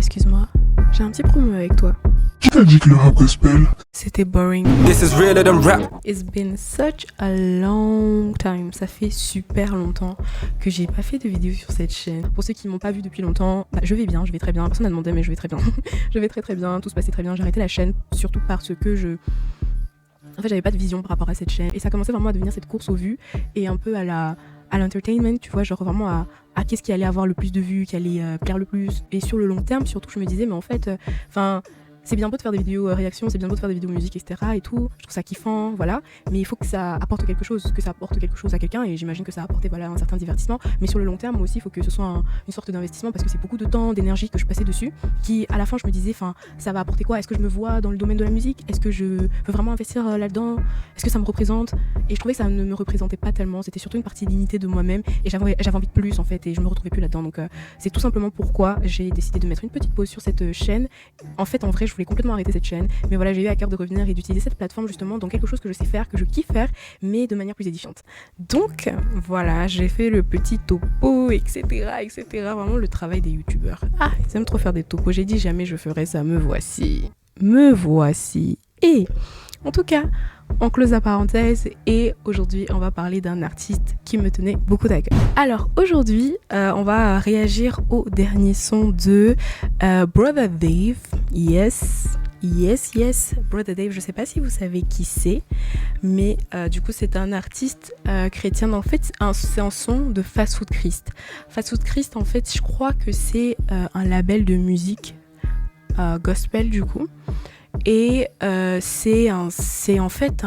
Excuse-moi, j'ai un petit problème avec toi. Qui t'a dit que le rap gospel? C'était boring. This is realer than rap. It's been such a long time. Ça fait super longtemps que j'ai pas fait de vidéo sur cette chaîne. Pour ceux qui m'ont pas vu depuis longtemps, je vais bien, je vais très bien. Personne n'a demandé mais je vais très bien. Je vais très très bien, tout se passait très bien. J'ai arrêté la chaîne surtout parce que en fait, j'avais pas de vision par rapport à cette chaîne. Et ça commençait vraiment à devenir cette course aux vues et un peu à l'entertainment, tu vois, genre vraiment à qu'est-ce qui allait avoir le plus de vues, qui allait plaire le plus. Et sur le long terme, surtout, je me disais, mais en fait, c'est bien beau de faire des vidéos réactions, c'est bien beau de faire des vidéos musique, etc. et tout. Je trouve ça kiffant, voilà. Mais il faut que ça apporte quelque chose, à quelqu'un. Et j'imagine que ça a apporté un certain divertissement. Mais sur le long terme, moi aussi, il faut que ce soit une sorte d'investissement parce que c'est beaucoup de temps, d'énergie que je passais dessus. Qui, à la fin, je me disais, ça va apporter quoi? Est-ce que je me vois dans le domaine de la musique? Est-ce que je veux vraiment investir là-dedans? Est-ce que ça me représente? Et je trouvais que ça ne me représentait pas tellement. C'était surtout une partie limitée de moi-même. Et j'avais envie de plus, en fait. Et je me retrouvais plus là-dedans. Donc, c'est tout simplement pourquoi j'ai décidé de mettre une petite pause sur cette chaîne. En fait, en vrai, je voulais complètement arrêter cette chaîne, mais voilà, j'ai eu à cœur de revenir et d'utiliser cette plateforme justement dans quelque chose que je sais faire, que je kiffe faire, mais de manière plus édifiante. Donc voilà, j'ai fait le petit topo, etc., vraiment le travail des youtubeurs. Ah, ils aiment trop faire des topos, j'ai dit jamais je ferais ça, me voici. Et en tout cas, on close la parenthèse et aujourd'hui on va parler d'un artiste qui me tenait beaucoup à cœur. Alors aujourd'hui on va réagir au dernier son de Brother Dave. Yes, Brother Dave, je sais pas si vous savez qui c'est, mais du coup c'est un artiste chrétien. En fait c'est un son de Fast Food Christ. Fast Food Christ, en fait je crois que c'est un label de musique gospel du coup. Et c'est en fait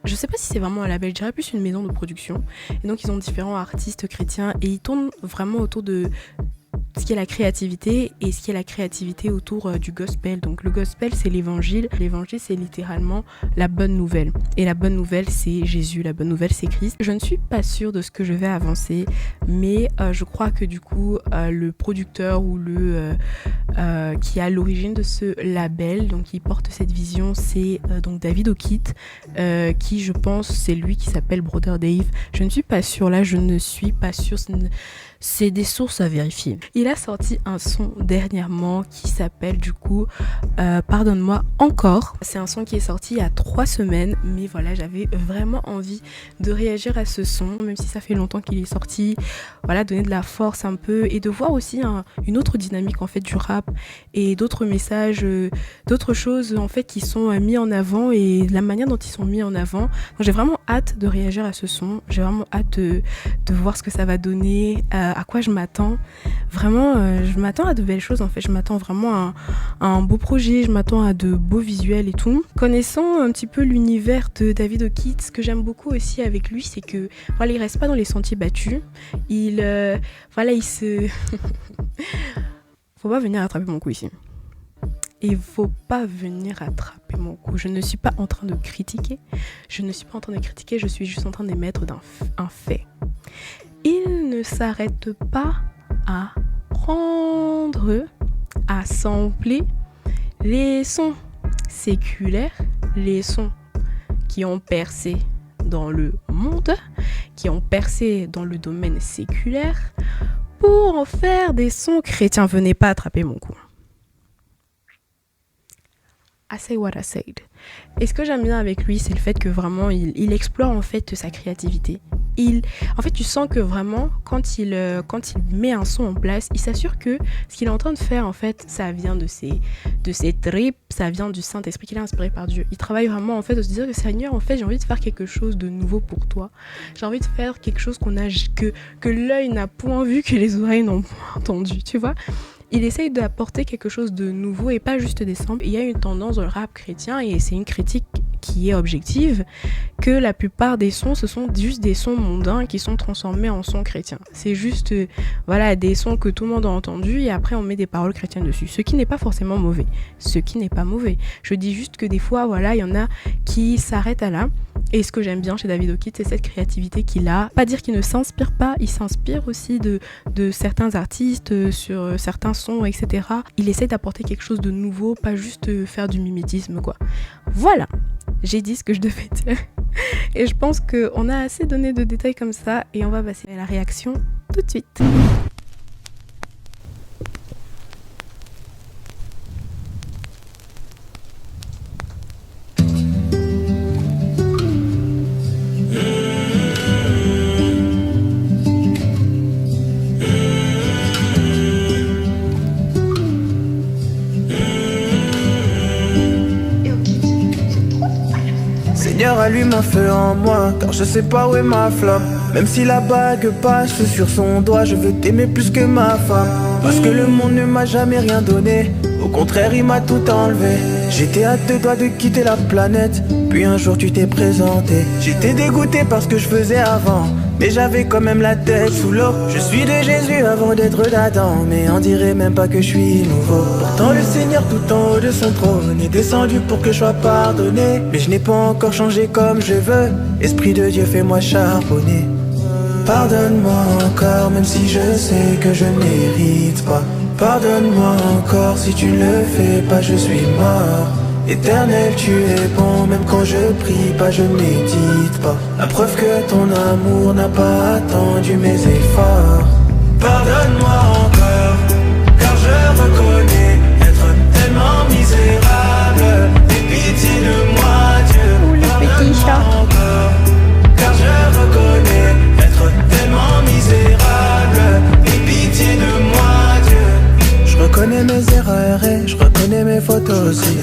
je sais pas si c'est vraiment un label, je dirais plus une maison de production. Et donc ils ont différents artistes chrétiens et ils tournent vraiment autour de ce qui est la créativité et ce qui est la créativité autour du gospel. Donc le gospel c'est l'évangile. L'évangile c'est littéralement la bonne nouvelle. Et la bonne nouvelle c'est Jésus, la bonne nouvelle c'est Christ. Je ne suis pas sûre de ce que je vais avancer, mais je crois que du coup le producteur ou qui est à l'origine de ce label, donc qui porte cette vision, c'est donc David O'Keefe, qui je pense c'est lui qui s'appelle Brother Dave. Je ne suis pas sûre, c'est des sources à vérifier. Il a sorti un son dernièrement qui s'appelle du coup Pardonne-moi encore. C'est un son qui est sorti il y a 3 semaines, mais voilà, j'avais vraiment envie de réagir à ce son, même si ça fait longtemps qu'il est sorti. Voilà, donner de la force un peu et de voir aussi une autre dynamique en fait du rap et d'autres messages, d'autres choses en fait qui sont mis en avant et la manière dont ils sont mis en avant. Donc j'ai vraiment hâte de réagir à ce son. J'ai vraiment hâte de voir ce que ça va donner. À quoi je m'attends. Vraiment, je m'attends à de belles choses en fait. Je m'attends vraiment à un beau projet, je m'attends à de beaux visuels et tout. Connaissant un petit peu l'univers de David O'Keefe, ce que j'aime beaucoup aussi avec lui, c'est que voilà, il reste pas dans les sentiers battus. Il se... Faut pas venir attraper mon cou ici. Il faut pas venir attraper mon cou. Je ne suis pas en train de critiquer. Je suis juste en train d'émettre un fait. Il ne s'arrête pas à prendre, à sampler les sons séculaires, les sons qui ont percé dans le monde, qui ont percé dans le domaine séculaire, pour en faire des sons chrétiens. Venez pas attraper mon cou. I say what I said. Et ce que j'aime bien avec lui, c'est le fait que vraiment il explore en fait sa créativité. En fait, tu sens que vraiment quand il met un son en place, il s'assure que ce qu'il est en train de faire en fait, ça vient de ses tripes, ça vient du Saint-Esprit qu'il a inspiré par Dieu. Il travaille vraiment en fait de se dire que Seigneur, en fait, j'ai envie de faire quelque chose de nouveau pour toi. J'ai envie de faire quelque chose que l'œil n'a point vu, que les oreilles n'ont point entendu, tu vois. Il essaye d'apporter quelque chose de nouveau et pas juste des samples. Il y a une tendance dans le rap chrétien, et c'est une critique qui est objective, que la plupart des sons, ce sont juste des sons mondains qui sont transformés en sons chrétiens. C'est juste des sons que tout le monde a entendus et après on met des paroles chrétiennes dessus. Ce qui n'est pas forcément mauvais. Je dis juste que des fois, il y en a qui s'arrêtent à là. Et ce que j'aime bien chez David O'Keefe, c'est cette créativité qu'il a. Pas dire qu'il ne s'inspire pas, il s'inspire aussi de certains artistes, sur certains sons, etc. Il essaie d'apporter quelque chose de nouveau, pas juste faire du mimétisme, quoi. Voilà, j'ai dit ce que je devais dire. Et je pense qu'on a assez donné de détails comme ça, et on va passer à la réaction tout de suite. Seigneur, allume un feu en moi, car je sais pas où est ma flamme. Même si la bague passe sur son doigt, je veux t'aimer plus que ma femme. Parce que le monde ne m'a jamais rien donné, au contraire il m'a tout enlevé. J'étais à 2 doigts de quitter la planète, puis un jour tu t'es présenté. J'étais dégoûté par ce que je faisais avant, mais j'avais quand même la tête sous l'eau. Je suis de Jésus avant d'être d'Adam, mais on dirait même pas que je suis nouveau. Pourtant le Seigneur tout en haut de son trône est descendu pour que je sois pardonné. Mais je n'ai pas encore changé comme je veux, Esprit de Dieu fais-moi charbonner. Pardonne-moi encore même si je sais que je mérite pas. Pardonne-moi encore si tu le fais pas, je suis mort. Éternel, tu es bon, même quand je prie pas, je médite pas. La preuve que ton amour n'a pas attendu mes efforts. Pardonne-moi encore, car je reconnais être tellement misérable. Aie pitié de moi, Dieu. Pardonne-moi encore, car je reconnais être tellement misérable. Aie pitié de moi, Dieu. Je reconnais mes erreurs et je reconnais mes fautes aussi.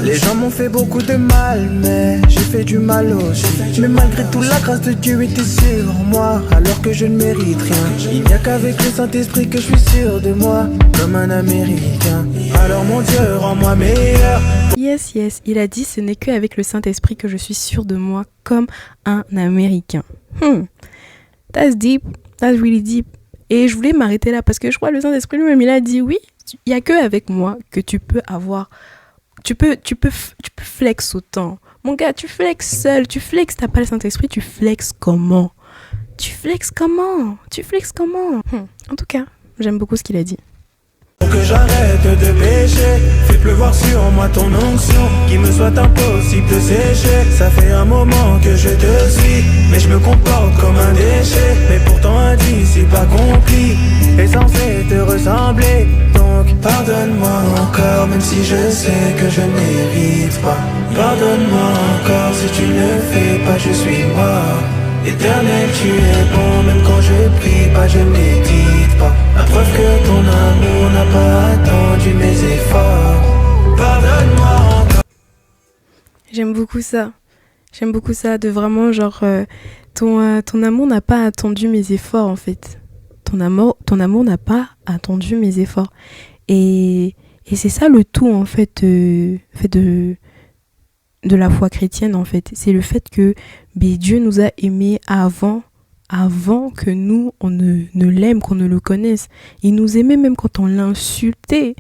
Les gens m'ont fait beaucoup de mal, mais j'ai fait du mal aussi. Mais malgré tout, la grâce de Dieu était sur moi, alors que je ne mérite rien. Il n'y a qu'avec le Saint-Esprit que je suis sûr de moi, comme un Américain. Alors mon Dieu, rends-moi meilleur. Yes, il a dit ce n'est qu'avec le Saint-Esprit que je suis sûr de moi, comme un Américain. That's deep, that's really deep. Et je voulais m'arrêter là parce que je crois que le Saint-Esprit lui-même, il a dit oui, il n'y a qu'avec moi que tu peux avoir... Tu peux flex autant. Mon gars, tu flex seul. Tu flex, t'as pas le Saint-Esprit, tu flex comment? En tout cas, j'aime beaucoup ce qu'il a dit. Pour que j'arrête de pécher, fais pleuvoir sur moi ton onction, qu'il me soit impossible de sécher. Ça fait un moment que je te suis, mais je me comporte comme un déchet. Mais pourtant indicible accompli, est censé te ressembler. Donc pardonne-moi encore, même si je sais que je mérite pas. Pardonne-moi encore, si tu ne fais pas, je suis mort. Éternel, tu es bon, même quand je prie pas, je médite pas. La preuve que ton amour n'a pas attendu mes efforts. Pardonne-moi encore. J'aime beaucoup ça, de vraiment genre ton amour n'a pas attendu mes efforts en fait. Ton amour n'a pas attendu mes efforts. Et c'est ça le tout en fait de la foi chrétienne en fait. C'est le fait que Dieu nous a aimés avant que nous on ne l'aime, qu'on ne le connaisse. Il nous aimait même quand on l'insultait.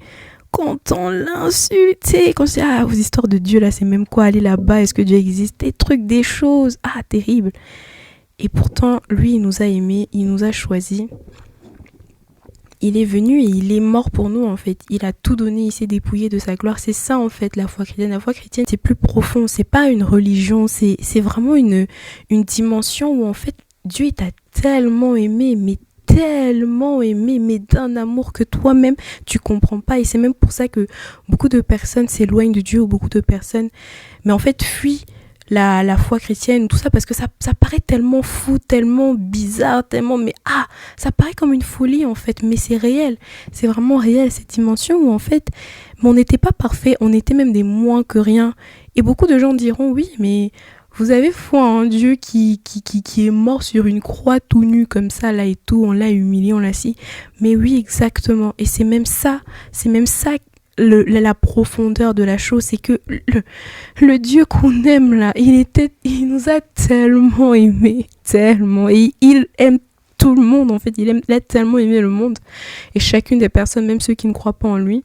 Quand on se dit, vos histoires de Dieu là, c'est même quoi, aller là-bas, est-ce que Dieu existe, des trucs, des choses, terrible. Et pourtant, lui, il nous a aimés, il nous a choisis. Il est venu et il est mort pour nous en fait. Il a tout donné, il s'est dépouillé de sa gloire. C'est ça en fait la foi chrétienne. La foi chrétienne, c'est plus profond, c'est pas une religion, c'est vraiment une dimension où en fait Dieu t'a tellement aimé, mais d'un amour que toi-même tu comprends pas. Et c'est même pour ça que beaucoup de personnes s'éloignent de Dieu, ou beaucoup de personnes, mais en fait fuient la foi chrétienne, tout ça, parce que ça paraît tellement fou, tellement bizarre, ça paraît comme une folie en fait, mais c'est réel, c'est vraiment réel, cette dimension où en fait, mais on n'était pas parfait, on était même des moins que rien. Et beaucoup de gens diront oui, mais vous avez foi en Dieu qui est mort sur une croix tout nu comme ça là et tout, on l'a humilié, on l'a si. Mais oui, exactement. Et c'est même ça la profondeur de la chose, c'est que le Dieu qu'on aime là, il nous a tellement aimés, tellement, et il aime tout le monde en fait, il a tellement aimé le monde et chacune des personnes, même ceux qui ne croient pas en lui,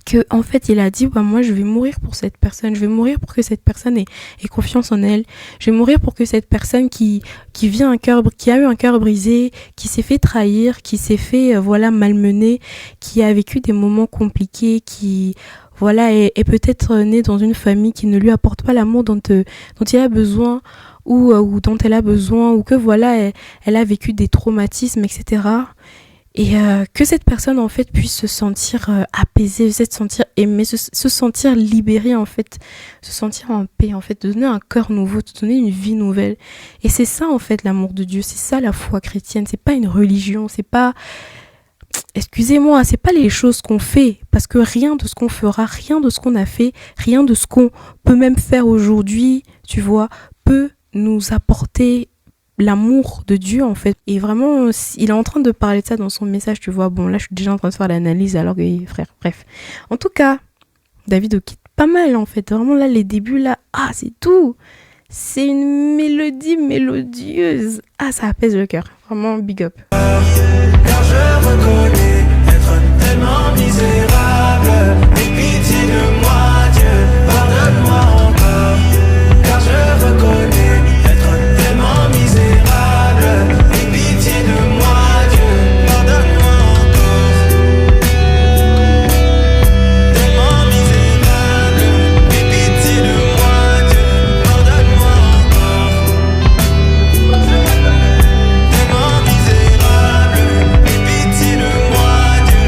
que en fait il a dit moi je vais mourir pour cette personne, je vais mourir pour que cette personne ait confiance en elle, je vais mourir pour que cette personne qui a eu un cœur brisé, qui s'est fait trahir, qui s'est fait malmener, qui a vécu des moments compliqués, qui est peut-être né dans une famille qui ne lui apporte pas l'amour dont il a besoin, ou dont elle a besoin, ou que elle a vécu des traumatismes, etc. Et que cette personne en fait puisse se sentir apaisée, se sentir aimée, se sentir libérée en fait, se sentir en paix en fait, te donner un cœur nouveau, te donner une vie nouvelle. Et c'est ça en fait l'amour de Dieu, c'est ça la foi chrétienne, c'est pas une religion, c'est pas excusez-moi, c'est pas les choses qu'on fait, parce que rien de ce qu'on fera, rien de ce qu'on a fait, rien de ce qu'on peut même faire aujourd'hui, tu vois, peut nous apporter l'amour de Dieu en fait. Et vraiment, il est en train de parler de ça dans son message, tu vois. Bon, là, je suis déjà en train de faire l'analyse alors que, frère, bref. En tout cas, David O'Keefe, pas mal en fait. Vraiment là, les débuts là, c'est tout. C'est une mélodie mélodieuse. Ça apaise le cœur. Vraiment, big up. Car je reconnais être tellement misérable. Aie pitié de moi, Dieu, pardonne-moi encore. Car je reconnais être tellement misérable. Aie pitié de moi, Dieu, pardonne-moi encore. Tellement misérable. Aie pitié de moi, Dieu, pardonne-moi encore. Tellement misérable. Aie pitié de moi, Dieu.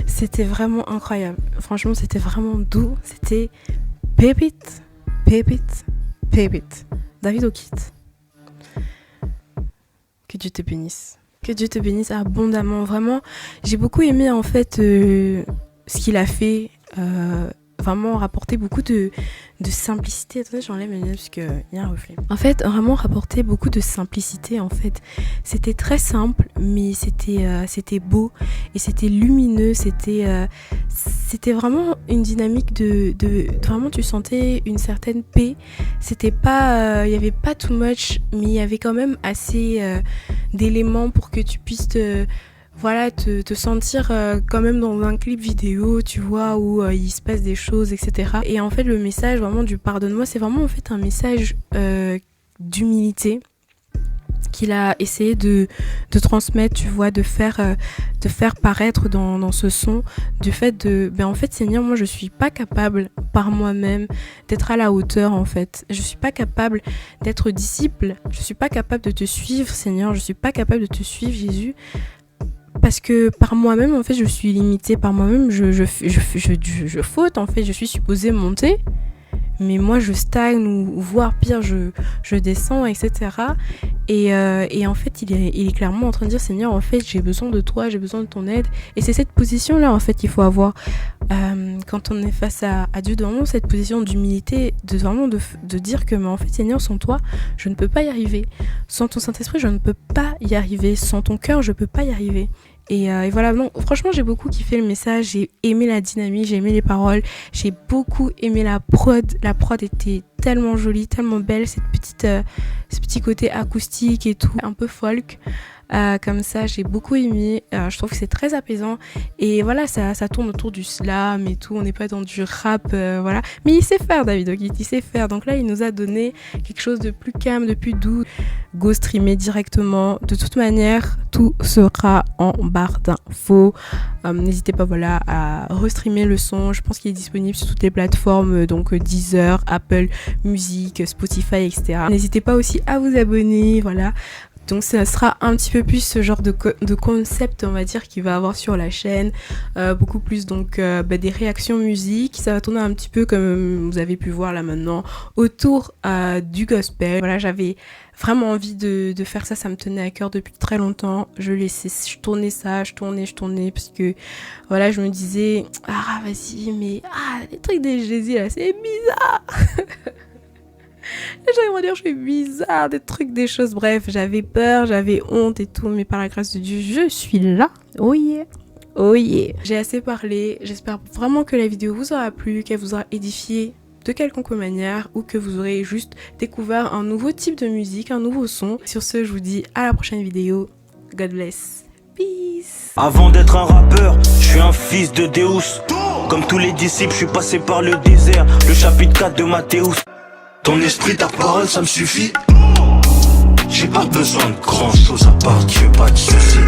C'était vraiment incroyable. Franchement, c'était vraiment doux. C'était pépite, pépite, pépite. David O'Keefe. Que Dieu te bénisse. Que Dieu te bénisse abondamment. Vraiment, j'ai beaucoup aimé en fait ce qu'il a fait. Vraiment rapporter beaucoup de simplicité. Attendez, j'enlève mes lunettes parce qu'il y a un reflet. En fait, vraiment rapporter beaucoup de simplicité en fait. C'était très simple, mais c'était beau et c'était lumineux. C'était vraiment une dynamique de vraiment tu sentais une certaine paix. C'était pas, il y avait pas too much, mais il y avait quand même assez d'éléments pour que tu puisses te sentir quand même dans un clip vidéo, tu vois, où il se passe des choses, etc. Et en fait, le message vraiment du pardonne-moi, c'est vraiment en fait un message d'humilité qu'il a essayé de transmettre, tu vois, de faire paraître dans ce son, du fait de, en fait, Seigneur, moi, je suis pas capable par moi-même d'être à la hauteur, en fait. Je suis pas capable d'être disciple. Je suis pas capable de te suivre, Seigneur. Je suis pas capable de te suivre, Jésus. Parce que par moi-même, en fait, je suis limitée. Par moi-même, je faute, en fait. Je suis supposée monter. Mais moi, je stagne ou voire pire, je descends, etc. Et en fait, il est clairement en train de dire, Seigneur, en fait, j'ai besoin de toi, j'ai besoin de ton aide. Et c'est cette position-là, en fait, qu'il faut avoir quand on est face à Dieu, de vraiment cette position d'humilité, de dire que, mais en fait, Seigneur, sans toi, je ne peux pas y arriver. Sans ton Saint-Esprit, je ne peux pas y arriver. Sans ton cœur, je ne peux pas y arriver. Et voilà, non, franchement, j'ai beaucoup kiffé le message, j'ai aimé la dynamique, j'ai aimé les paroles, j'ai beaucoup aimé la prod. La prod était tellement jolie, tellement belle, ce petit côté acoustique et tout, un peu folk. Comme ça, j'ai beaucoup aimé. Je trouve que c'est très apaisant. Et voilà, ça tourne autour du slam et tout. On n'est pas dans du rap, voilà. Mais il sait faire, David O'Keefe, il sait faire. Donc là, il nous a donné quelque chose de plus calme, de plus doux. Go streamer directement. De toute manière, tout sera en barre d'infos. N'hésitez pas, voilà, à restreamer le son. Je pense qu'il est disponible sur toutes les plateformes, donc Deezer, Apple Music, Spotify, etc. N'hésitez pas aussi à vous abonner, voilà. Donc ça sera un petit peu plus ce genre de concept, on va dire, qu'il va avoir sur la chaîne. Beaucoup plus donc des réactions musique. Ça va tourner un petit peu comme vous avez pu voir là maintenant autour du gospel. Voilà, j'avais vraiment envie de faire ça. Ça me tenait à cœur depuis très longtemps. Je tournais parce que voilà, je me disais vas-y, mais les trucs des Jésus là, c'est bizarre. J'aimerais dire, je suis bizarre, des trucs, des choses. Bref, j'avais peur, j'avais honte et tout, mais par la grâce de Dieu, je suis là. Oh yeah. Oh yeah. J'ai assez parlé. J'espère vraiment que la vidéo vous aura plu, qu'elle vous aura édifié de quelconque manière ou que vous aurez juste découvert un nouveau type de musique, un nouveau son. Sur ce, je vous dis à la prochaine vidéo. God bless. Peace. Avant d'être un rappeur, je suis un fils de Deus. Comme tous les disciples, je suis passé par le désert. Le chapitre 4 de Matthéus. Ton esprit, ta parole, ça me suffit. J'ai pas besoin de grand chose à part Dieu, pas de soucis.